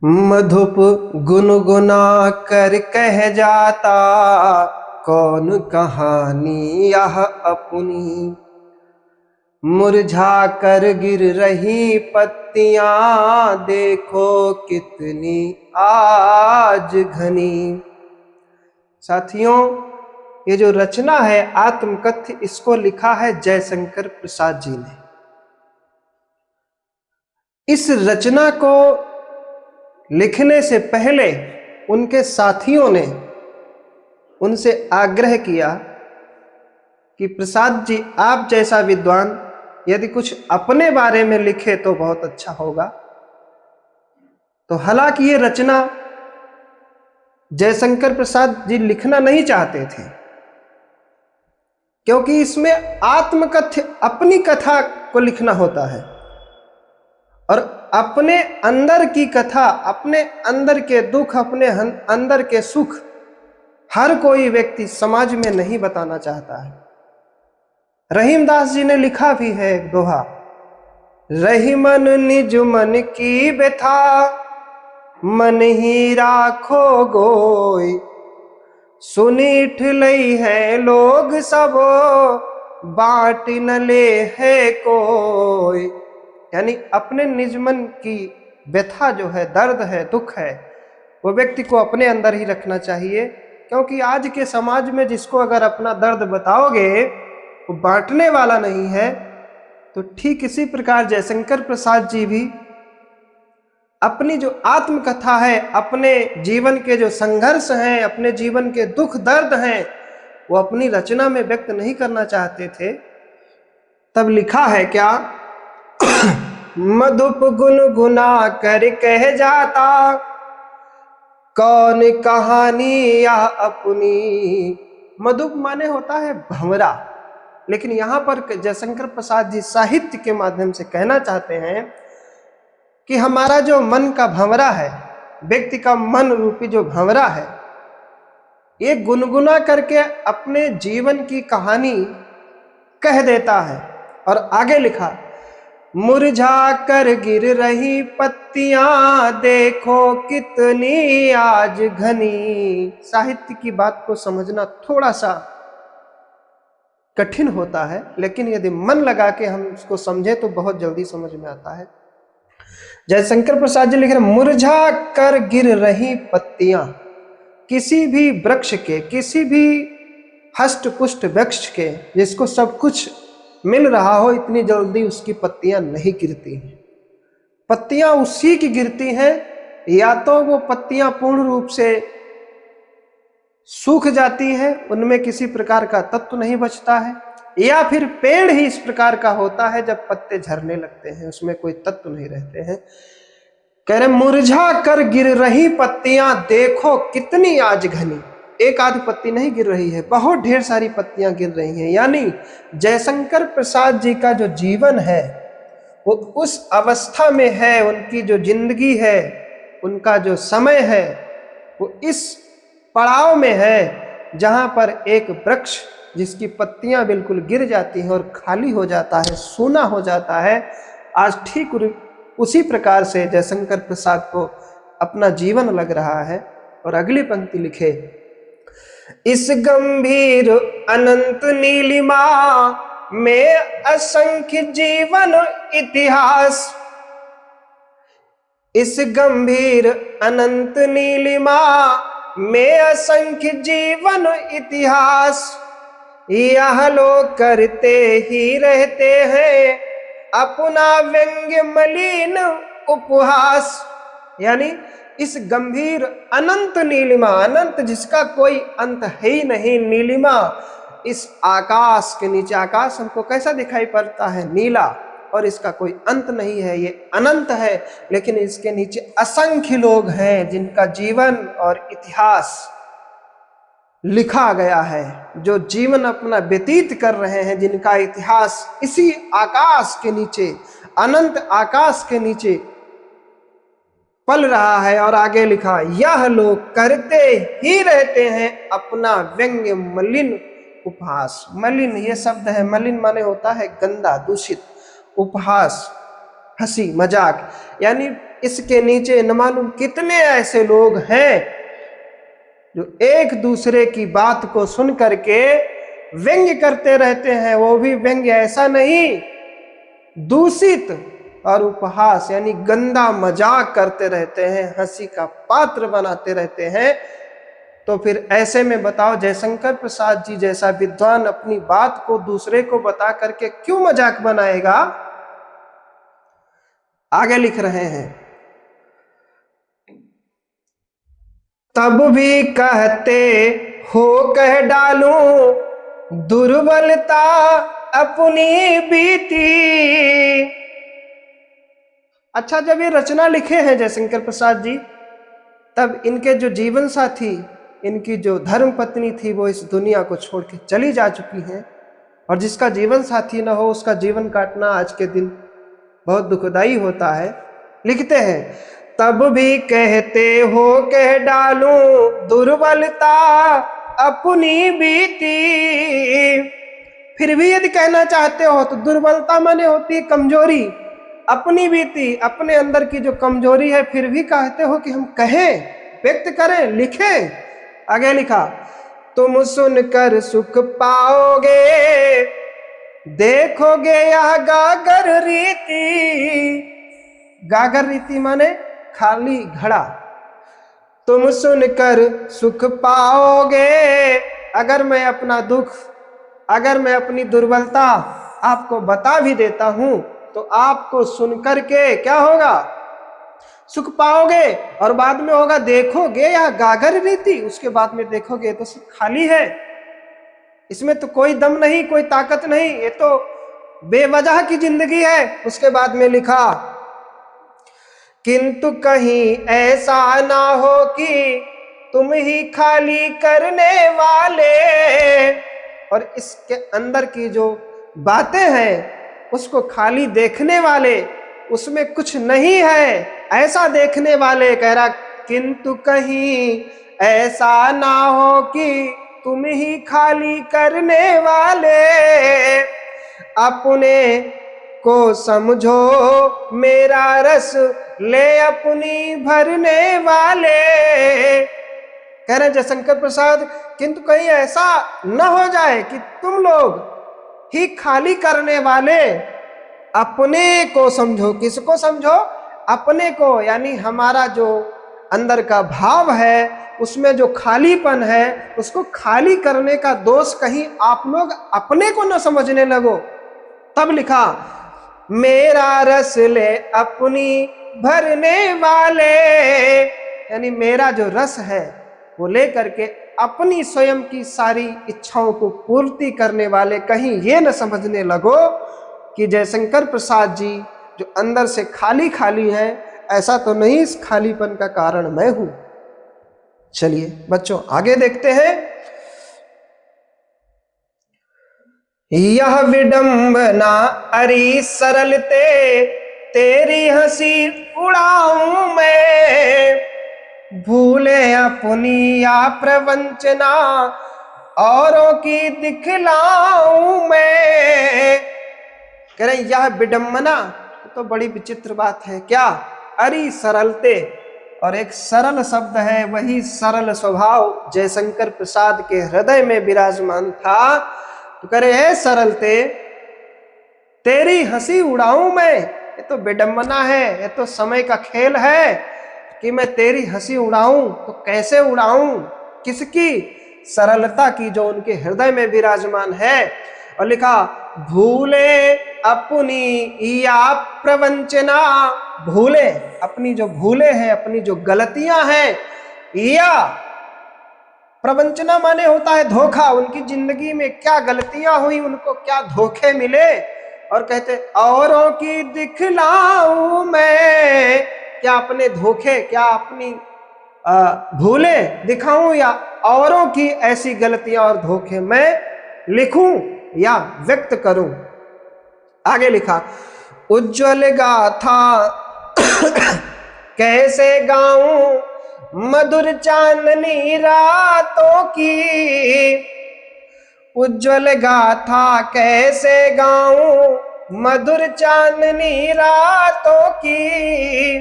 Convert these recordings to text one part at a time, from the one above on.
मधुप गुनगुना कर कह जाता, कौन कहानी यह अपनी। मुरझा कर गिर रही पत्तियां, देखो कितनी आज घनी। साथियों, ये जो रचना है आत्मकथ्य, इसको लिखा है जयशंकर प्रसाद जी ने। इस रचना को लिखने से पहले उनके साथियों ने उनसे आग्रह किया कि प्रसाद जी, आप जैसा विद्वान यदि कुछ अपने बारे में लिखे तो बहुत अच्छा होगा। तो हालांकि ये रचना जयशंकर प्रसाद जी लिखना नहीं चाहते थे, क्योंकि इसमें आत्मकथ्य अपनी कथा को लिखना होता है और अपने अंदर की कथा, अपने अंदर के दुख, अपने अंदर के सुख हर कोई व्यक्ति समाज में नहीं बताना चाहता है। रहीमदास जी ने लिखा भी है एक दोहा, रही मन निज मन की व्यथा, मन ही राखो गोई। सुनीठ लई है लोग सब, बांट न ले है कोई। यानी अपने निज मन की व्यथा जो है, दर्द है, दुख है, वो व्यक्ति को अपने अंदर ही रखना चाहिए। क्योंकि आज के समाज में जिसको अगर अपना दर्द बताओगे वो बांटने वाला नहीं है। तो ठीक इसी प्रकार जयशंकर प्रसाद जी भी अपनी जो आत्मकथा है, अपने जीवन के जो संघर्ष हैं, अपने जीवन के दुख दर्द हैं, वो अपनी रचना में व्यक्त नहीं करना चाहते थे। तब लिखा है क्या, मधुप गुनगुना कर कह जाता, कौन कहानी या अपनी। मधुप माने होता है भंवरा, लेकिन यहां पर जयशंकर प्रसाद जी साहित्य के माध्यम से कहना चाहते हैं कि हमारा जो मन का भंवरा है, व्यक्ति का मन रूपी जो भंवरा है, ये गुनगुना करके अपने जीवन की कहानी कह देता है। और आगे लिखा, मुरझा कर गिर रही पत्तियां, देखो कितनी आज घनी। साहित्य की बात को समझना थोड़ा सा कठिन होता है, लेकिन यदि मन लगा के हम उसको समझे तो बहुत जल्दी समझ में आता है। जयशंकर प्रसाद जी लिख रहे, मुरझा कर गिर रही पत्तियां। किसी भी वृक्ष के, किसी भी हष्ट पुष्ट वृक्ष के, जिसको सब कुछ मिल रहा हो, इतनी जल्दी उसकी पत्तियां नहीं गिरती हैं। पत्तियां उसी की गिरती हैं, या तो वो पत्तियां पूर्ण रूप से सूख जाती हैं, उनमें किसी प्रकार का तत्व नहीं बचता है, या फिर पेड़ ही इस प्रकार का होता है जब पत्ते झरने लगते हैं, उसमें कोई तत्व नहीं रहते हैं। कह रहे, मुरझा कर गिर रही पत्तियां, देखो कितनी आज घनी। एक आध पत्ती नहीं गिर रही है, बहुत ढेर सारी पत्तियां गिर रही हैं। यानी जयशंकर प्रसाद जी का जो जीवन है वो उस अवस्था में है, उनकी जो जिंदगी है, उनका जो समय है, वो इस पड़ाव में है जहां पर एक वृक्ष जिसकी पत्तियां बिल्कुल गिर जाती हैं और खाली हो जाता है, सूना हो जाता है। आज ठीक उसी प्रकार से जयशंकर प्रसाद को अपना जीवन लग रहा है। और अगली पंक्ति लिखे, इस गंभीर अनंत नीलिमा में असंख्य जीवन इतिहास। इस गंभीर अनंत नीलिमा में असंख्य जीवन इतिहास, यह लोग करते ही रहते हैं अपना व्यंग्य मलिन उपहास। यानी इस गंभीर अनंत नीलिमा, अनंत जिसका कोई अंत है ही नहीं, नीलिमा, इस आकाश के नीचे, आकाश हमको कैसा दिखाई पड़ता है, नीला, और इसका कोई अंत नहीं है, ये अनंत है। लेकिन इसके नीचे असंख्य लोग हैं जिनका जीवन और इतिहास लिखा गया है, जो जीवन अपना व्यतीत कर रहे हैं, जिनका इतिहास इसी आकाश के नीचे, अनंत आकाश के नीचे पल रहा है। और आगे लिखा, यह लोग करते ही रहते हैं अपना व्यंग्य मलिन उपहास। मलिन ये शब्द है, मलिन माने होता है गंदा, दूषित, उपहास हंसी मजाक, यानी इसके नीचे न मालूम कितने ऐसे लोग हैं जो एक दूसरे की बात को सुन करके व्यंग्य करते रहते हैं। वो भी व्यंग्य ऐसा नहीं, दूषित और उपहास यानी गंदा मजाक करते रहते हैं, हंसी का पात्र बनाते रहते हैं। तो फिर ऐसे में बताओ, जयशंकर प्रसाद जी जैसा विद्वान अपनी बात को दूसरे को बता करके क्यों मजाक बनाएगा। आगे लिख रहे हैं, तब भी कहते हो कह डालूं दुर्बलता अपनी बीती। अच्छा, जब ये रचना लिखे हैं जयशंकर प्रसाद जी, तब इनके जो जीवन साथी, इनकी जो धर्म पत्नी थी, वो इस दुनिया को छोड़ के चली जा चुकी हैं। और जिसका जीवन साथी न हो उसका जीवन काटना आज के दिन बहुत दुखदाई होता है। लिखते हैं, तब भी कहते हो कह डालूं दुर्बलता अपनी बीती। फिर भी यदि कहना चाहते हो तो दुर्बलता माने होती है कमजोरी, अपनी बीती अपने अंदर की जो कमजोरी है, फिर भी कहते हो कि हम कहें, व्यक्त करें, लिखें। आगे लिखा, तुम सुनकर सुख पाओगे, देखोगे यह गागर रीति। गागर रीति माने खाली घड़ा। तुम सुनकर सुख पाओगे, अगर मैं अपना दुख, अगर मैं अपनी दुर्बलता आपको बता भी देता हूं तो आपको सुनकर के क्या होगा, सुख पाओगे। और बाद में होगा देखोगे या गागर रीति, उसके बाद में देखोगे तो सब खाली है, इसमें तो कोई दम नहीं, कोई ताकत नहीं, ये तो बेवजह की जिंदगी है। उसके बाद में लिखा, किंतु कहीं ऐसा ना हो कि तुम ही खाली करने वाले। और इसके अंदर की जो बातें हैं उसको खाली देखने वाले, उसमें कुछ नहीं है ऐसा देखने वाले। कह रहा, किंतु कहीं ऐसा ना हो कि तुम ही खाली करने वाले, अपने को समझो मेरा रस ले अपनी भरने वाले। कह रहे जयशंकर प्रसाद, किंतु कहीं ऐसा न हो जाए कि तुम लोग ही खाली करने वाले, अपने को समझो। किसको समझो? अपने को, यानी हमारा जो अंदर का भाव है उसमें जो खालीपन है उसको खाली करने का दोष कहीं आप लोग अपने को न समझने लगो। तब लिखा, मेरा रस ले अपनी भरने वाले, यानी मेरा जो रस है वो ले करके अपनी स्वयं की सारी इच्छाओं को पूर्ति करने वाले। कहीं ये न समझने लगो कि जयशंकर प्रसाद जी जो अंदर से खाली खाली है, ऐसा तो नहीं, इस खालीपन का कारण मैं हूं। चलिए बच्चों आगे देखते हैं। यह विडंबना अरी सरलते, तेरी हंसी उड़ाऊं मैं, भूले अपनी या प्रवंचना औरों की दिखलाऊं मैं। कह रहे यह विडंबना तो बड़ी विचित्र बात है। क्या? अरी सरलते, और एक सरल शब्द है, वही सरल स्वभाव जयशंकर प्रसाद के हृदय में विराजमान था। तो कह रहे है सरलते, तेरी हंसी उड़ाऊं मैं। ये तो विडंबना है, ये तो समय का खेल है कि मैं तेरी हंसी उड़ाऊं। तो कैसे उड़ाऊं? किसकी? सरलता की जो उनके हृदय में विराजमान है। और लिखा, भूले अपनी या प्रवंचना, भूले अपनी जो भूले हैं, अपनी जो गलतियां हैं, या प्रवंचना माने होता है धोखा। उनकी जिंदगी में क्या गलतियां हुई, उनको क्या धोखे मिले, और कहते औरों की दिखलाऊं मैं। क्या अपने धोखे, क्या अपनी भूले दिखाऊं, या औरों की ऐसी गलतियां और धोखे मैं लिखूं या व्यक्त करूं। आगे लिखा, उज्जवल गाथा कैसे गाऊं मधुर चांदनी रातों की। उज्जवल गाथा कैसे गाऊं मधुर चांदनी रातों की।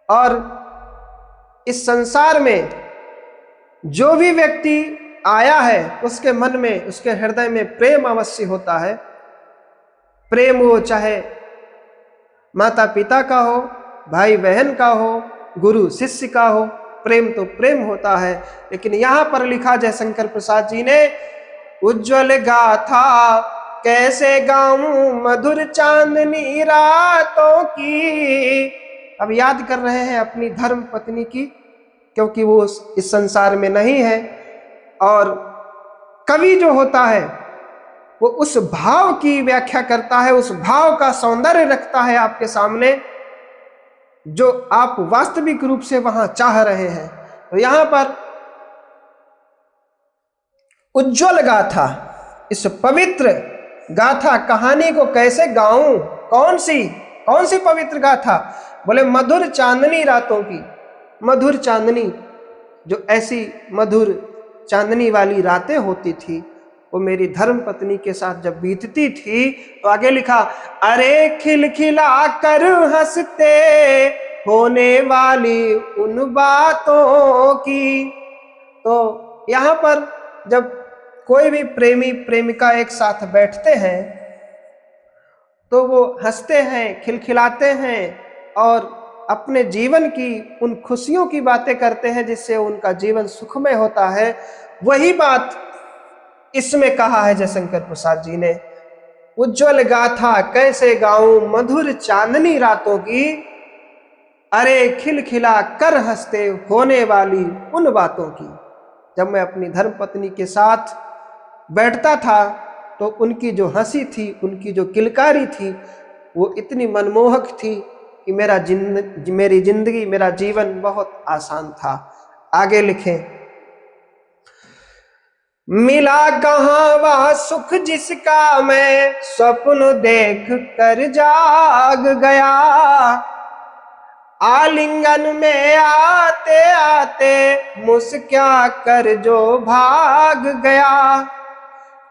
और इस संसार में जो भी व्यक्ति आया है उसके मन में, उसके हृदय में प्रेम अवश्य होता है। प्रेम वो चाहे माता पिता का हो, भाई बहन का हो, गुरु शिष्य का हो, प्रेम तो प्रेम होता है। लेकिन यहां पर लिखा जयशंकर प्रसाद जी ने, उज्जवल गाथा कैसे गाऊं मधुर चांदनी रातों की। अब याद कर रहे हैं अपनी धर्म पत्नी की, क्योंकि वो इस संसार में नहीं है। और कवि जो होता है वो उस भाव की व्याख्या करता है, उस भाव का सौंदर्य रखता है आपके सामने जो आप वास्तविक रूप से वहां चाह रहे हैं। तो यहां पर उज्जवल गाथा, इस पवित्र गाथा कहानी को कैसे गाऊं, कौन सी पवित्र गाथा? बोले मधुर चांदनी रातों की। मधुर चांदनी, जो ऐसी मधुर चांदनी वाली रातें होती थी वो मेरी धर्म पत्नी के साथ जब बीतती थी, तो आगे लिखा, अरे खिलखिला कर हंसते होने वाली उन बातों की। तो यहां पर जब कोई भी प्रेमी प्रेमिका एक साथ बैठते हैं तो वो हंसते हैं, खिलखिलाते हैं और अपने जीवन की उन खुशियों की बातें करते हैं जिससे उनका जीवन सुखमय होता है। वही बात इसमें कहा है जयशंकर प्रसाद जी ने, उज्जवल गाथा कैसे गाऊं मधुर चांदनी रातों की, अरे खिलखिला कर हंसते होने वाली उन बातों की। जब मैं अपनी धर्म पत्नी के साथ बैठता था तो उनकी जो हंसी थी, उनकी जो किलकारी थी, वो इतनी मनमोहक थी कि मेरी जिंदगी, मेरा जीवन बहुत आसान था। आगे लिखें, मिला कहाँ वह सुख जिसका मैं स्वप्न देख कर जाग गया, आलिंगन में आते आते मुस्कुरा कर जो भाग गया।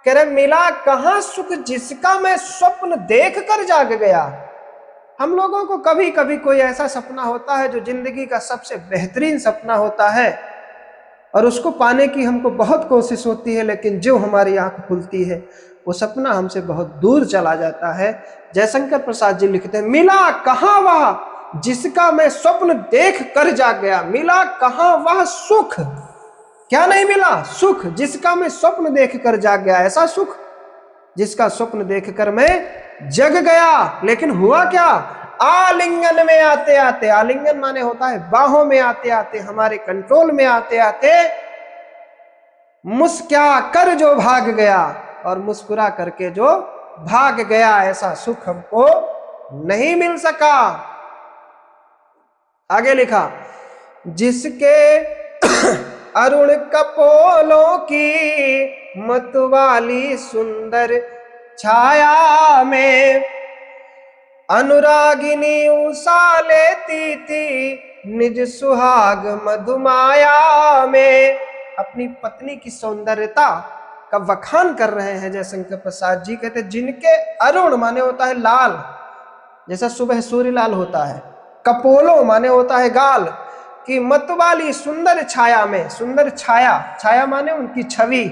कह रहे मिला कहाँ सुख जिसका मैं स्वप्न देख कर जाग गया। हम लोगों को कभी कभी कोई ऐसा सपना होता है जो जिंदगी का सबसे बेहतरीन सपना होता है और उसको पाने की हमको बहुत कोशिश होती है, लेकिन जो हमारी आंख खुलती है वो सपना हमसे बहुत दूर चला जाता है। जयशंकर प्रसाद जी लिखते हैं, मिला कहाँ वह जिसका मैं स्वप्न देख कर जाग गया। मिला कहाँ वह सुख, क्या नहीं मिला? सुख जिसका मैं स्वप्न देख कर जाग गया। ऐसा सुख जिसका स्वप्न देखकर मैं जग गया, लेकिन हुआ क्या? आलिंगन में आते आते, आलिंगन माने होता है बाहों में आते आते, हमारे कंट्रोल में आते आते मुस्कुरा कर जो भाग गया, और मुस्कुरा करके जो भाग गया, ऐसा सुख हमको नहीं मिल सका। आगे लिखा, जिसके अरुण कपोलों की मतवाली सुंदर छाया में अनुरागिनी उषा लेती थी निज सुहाग मधुमाया में। अपनी पत्नी की सौंदर्यता का वखान कर रहे हैं जयशंकर प्रसाद जी। कहते जिनके अरुण माने होता है लाल, जैसा सुबह सूर्य लाल होता है, कपोलों माने होता है गाल, की मतवाली सुंदर छाया में, सुंदर छाया, छाया माने उनकी छवि,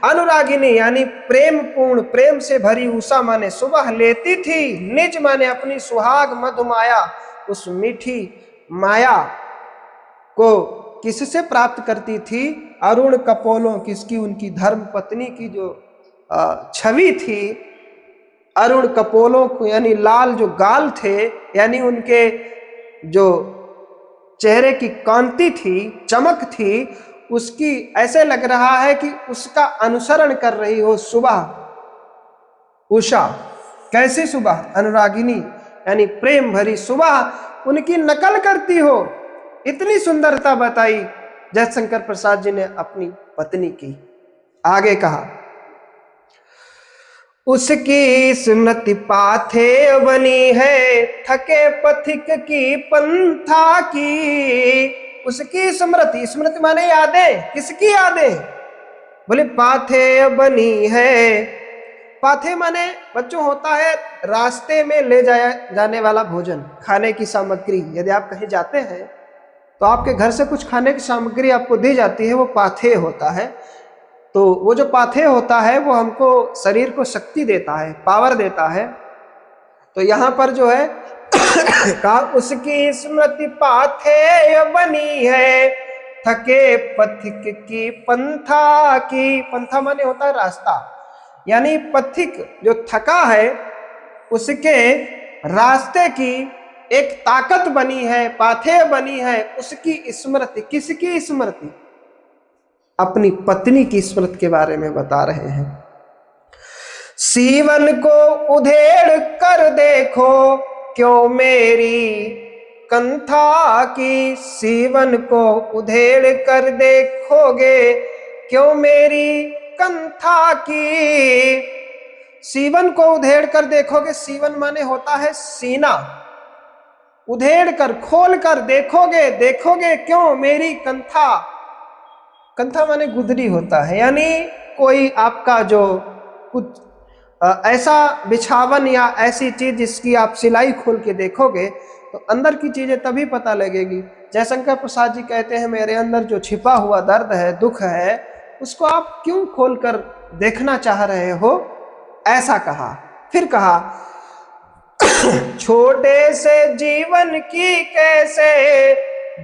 अनुरागिनी यानी प्रेम पूर्ण, प्रेम से भरी उषा माने सुबह लेती थी, निज माने अपनी सुहाग मधुमाया, उस मीठी माया को किससे प्राप्त करती थी? अरुण कपोलों, किसकी? उनकी धर्म पत्नी की जो छवि थी, अरुण कपोलों को यानी लाल जो गाल थे, यानी उनके जो चेहरे की कांति थी, चमक थी, उसकी ऐसे लग रहा है कि उसका अनुसरण कर रही हो सुबह उषा। कैसी सुबह? अनुरागिनी यानी प्रेम भरी सुबह उनकी नकल करती हो। इतनी सुंदरता बताई जयशंकर प्रसाद जी ने अपनी पत्नी की। आगे कहा, उसकी स्मृति पाथे बनी है थके पथिक की पंथा की। उसकी स्मृति, स्मृति माने यादें, किसकी यादें? बोले पाथे बनी है पाथे माने बच्चों होता है रास्ते में ले जाया जाने वाला भोजन, खाने की सामग्री। यदि आप कहीं जाते हैं तो आपके घर से कुछ खाने की सामग्री आपको दी जाती है, वो पाथे होता है। तो वो जो पाथे होता है वो हमको शरीर को शक्ति देता है, पावर देता है। तो यहाँ पर जो है कहा उसकी स्मृति पाथे बनी है, थके पथिक की पंथा की। पंथा माने होता है रास्ता, यानी पथिक जो थका है उसके रास्ते की एक ताकत बनी है, पाथे बनी है। उसकी स्मृति, किसकी स्मृति? अपनी पत्नी की स्मृति के बारे में बता रहे हैं। सीवन को उधेड़ कर देखो क्यों मेरी कंथा की। सीवन को उधेड़ कर देखोगे क्यों मेरी कंथा की। सीवन को उधेड़ कर देखोगे, सीवन माने होता है सीना। उधेड़ कर, खोल कर देखोगे, देखोगे क्यों मेरी कंथा। कंथा माने गुदरी होता है, यानी कोई आपका जो कुछ ऐसा बिछावन या ऐसी चीज जिसकी आप सिलाई खोल के देखोगे तो अंदर की चीजें तभी पता लगेगी। जयशंकर प्रसाद जी कहते हैं मेरे अंदर जो छिपा हुआ दर्द है, दुख है, उसको आप क्यों खोलकर देखना चाह रहे हो, ऐसा कहा। फिर कहा छोटे से जीवन की कैसे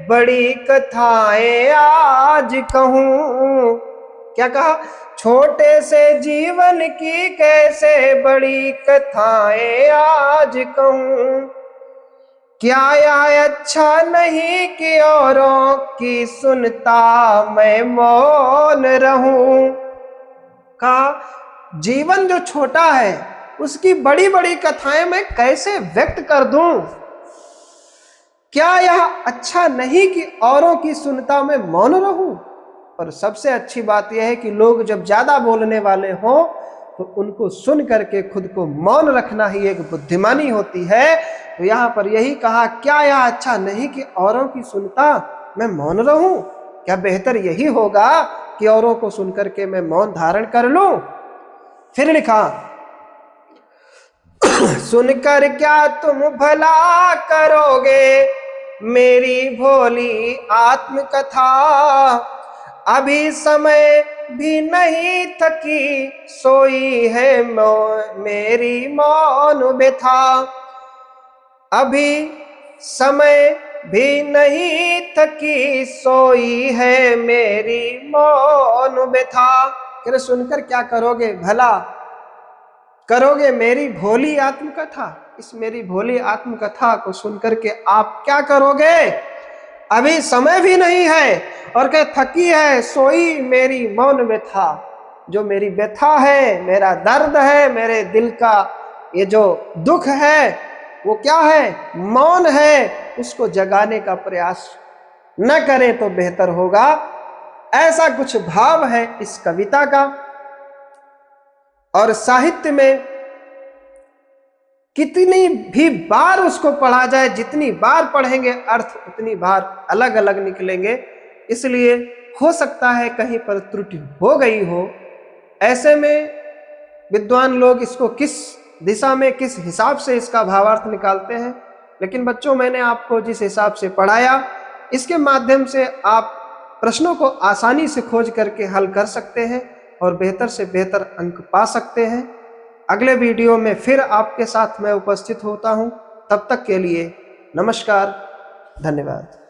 बड़ी कथाएं आज कहूं। क्या कहा? छोटे से जीवन की कैसे बड़ी कथाएं आज कहूं। क्या यह अच्छा नहीं कि औरों की सुनता मैं मौन रहूं। कहा जीवन जो छोटा है उसकी बड़ी बड़ी कथाएं मैं कैसे व्यक्त कर दूं। क्या यह अच्छा नहीं कि औरों की सुनता मैं मौन रहूं। और सबसे अच्छी बात यह है कि लोग जब ज्यादा बोलने वाले हों तो उनको सुन करके खुद को मौन रखना ही एक बुद्धिमानी होती है। तो यहाँ पर यही कहा, क्या यह अच्छा नहीं कि औरों की सुनता मैं मौन रहूं। क्या बेहतर यही होगा कि औरों को सुन करके मैं मौन धारण कर लूं। फिर लिखा सुनकर क्या तुम भला करोगे मेरी भोली आत्मकथा। अभी समय भी नहीं थकी सोई है मेरी मौन व्यथा। अभी समय भी नहीं थकी सोई है मेरी मौन व्यथा। कह सुनकर क्या करोगे, भला करोगे मेरी भोली आत्मकथा। इस मेरी भोली आत्मकथा को सुनकर के आप क्या करोगे। अभी समय भी नहीं है और क्या थकी है सोई मेरी मौन व्यथा। जो मेरी व्यथा है, मेरा दर्द है, मेरे दिल का ये जो दुख है वो क्या है, मौन है। उसको जगाने का प्रयास न करें तो बेहतर होगा। ऐसा कुछ भाव है इस कविता का। और साहित्य में कितनी भी बार उसको पढ़ा जाए, जितनी बार पढ़ेंगे अर्थ उतनी बार अलग अलग निकलेंगे। इसलिए हो सकता है कहीं पर त्रुटि हो गई हो। ऐसे में विद्वान लोग इसको किस दिशा में, किस हिसाब से इसका भावार्थ निकालते हैं। लेकिन बच्चों, मैंने आपको जिस हिसाब से पढ़ाया, इसके माध्यम से आप प्रश्नों को आसानी से खोज करके हल कर सकते हैं और बेहतर से बेहतर अंक पा सकते हैं। अगले वीडियो में फिर आपके साथ मैं उपस्थित होता हूं। तब तक के लिए नमस्कार, धन्यवाद।